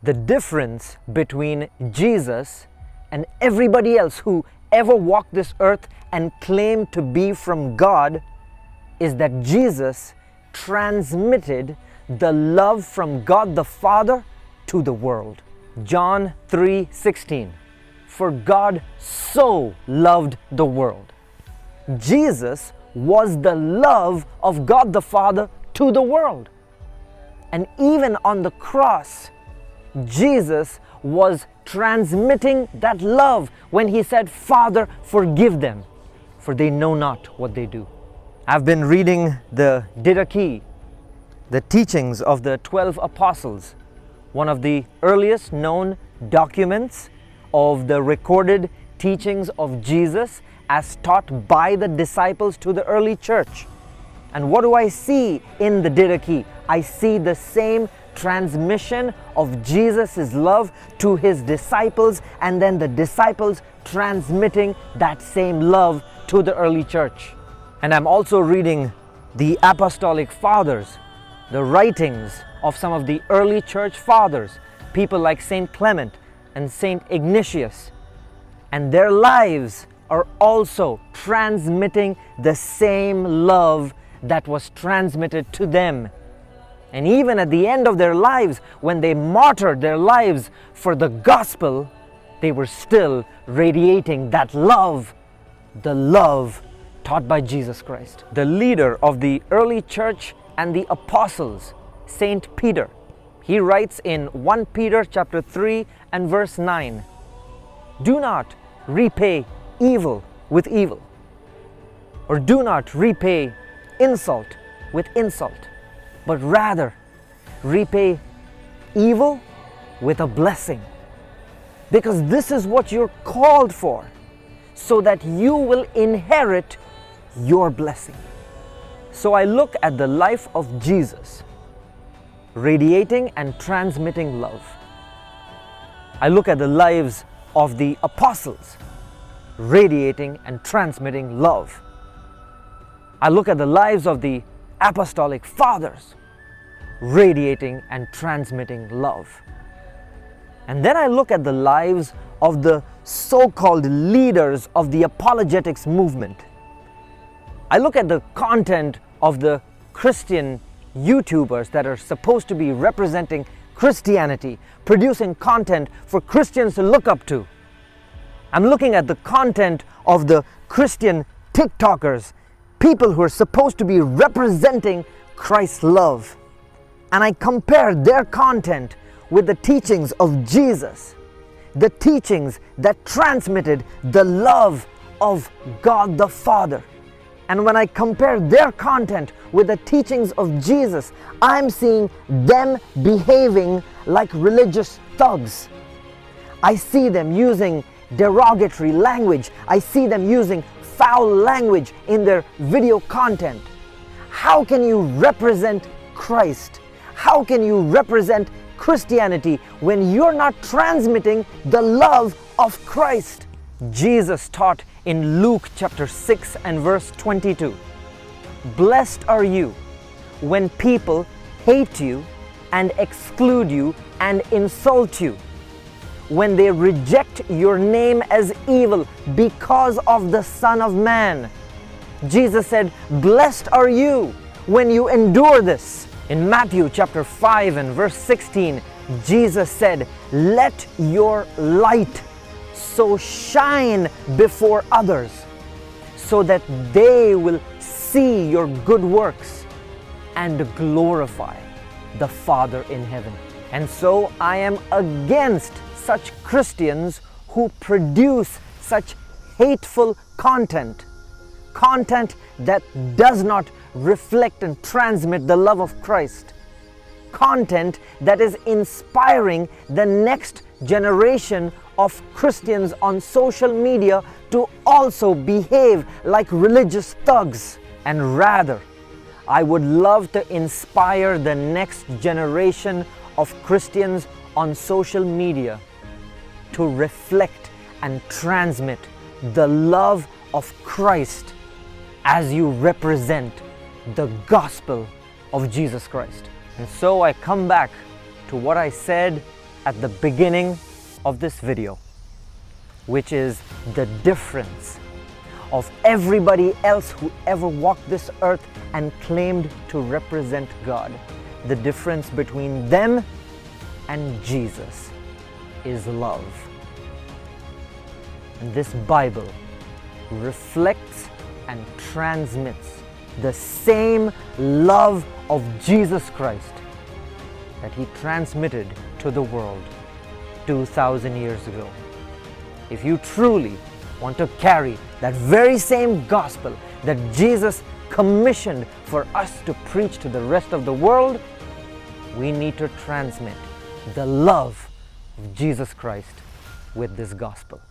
The difference between Jesus and everybody else who ever walked this earth and claimed to be from God is that Jesus transmitted the love from God the Father to the world. John 3:16. For God so loved the world. Jesus was the love of God the Father to the world. And even on the cross, Jesus was transmitting that love when he said, Father, forgive them, for they know not what they do. I've been reading the Didache, the teachings of the 12 apostles, one of the earliest known documents of the recorded teachings of Jesus as taught by the disciples to the early church. And what do I see in the Didache? I see the same transmission of Jesus' love to his disciples, and then the disciples transmitting that same love to the early church. And I'm also reading the Apostolic Fathers, the writings of some of the early church fathers, people like Saint Clement and Saint Ignatius, and their lives are also transmitting the same love that was transmitted to them. And even at the end of their lives, when they martyred their lives for the gospel, they were still radiating that love, the love taught by Jesus Christ. The leader of the early church and the apostles, Saint Peter, he writes in 1 Peter chapter 3 and verse 9, do not repay evil with evil, or do not repay insult with insult, but rather repay evil with a blessing. Because this is what you're called for, so that you will inherit your blessing. So I look at the life of Jesus, radiating and transmitting love. I look at the lives of the apostles, radiating and transmitting love. I look at the lives of the Apostolic Fathers, radiating and transmitting love. And then I look at the lives of the so-called leaders of the apologetics movement. I look at the content of the Christian YouTubers that are supposed to be representing Christianity, producing content for Christians to look up to. I'm looking at the content of the Christian TikTokers, people who are supposed to be representing Christ's love. And I compare their content with the teachings of Jesus, the teachings that transmitted the love of God the Father. And when I compare their content with the teachings of Jesus, I'm seeing them behaving like religious thugs. I see them using derogatory language. I see them using foul language in their video content. How can you represent Christ? How can you represent Christianity when you're not transmitting the love of Christ? Jesus taught in Luke chapter 6 and verse 22, blessed are you when people hate you and exclude you and insult you, when they reject your name as evil because of the Son of Man. Jesus said, blessed are you when you endure this. In Matthew chapter 5 and verse 16, Jesus said, let your light so shine before others, so that they will see your good works and glorify the Father in heaven. And so I am against such Christians who produce such hateful content that does not reflect and transmit the love of Christ, content that is inspiring the next generation of Christians on social media to also behave like religious thugs. And rather, I would love to inspire the next generation of Christians on social media to reflect and transmit the love of Christ as you represent the gospel of Jesus Christ. And so I come back to what I said at the beginning of this video, which is the difference of everybody else who ever walked this earth and claimed to represent God. The difference between them and Jesus is love. And this Bible reflects and transmits the same love of Jesus Christ that He transmitted to the world 2,000 years ago. If you truly want to carry that very same gospel that Jesus commissioned for us to preach to the rest of the world, we need to transmit the love of Jesus Christ with this gospel.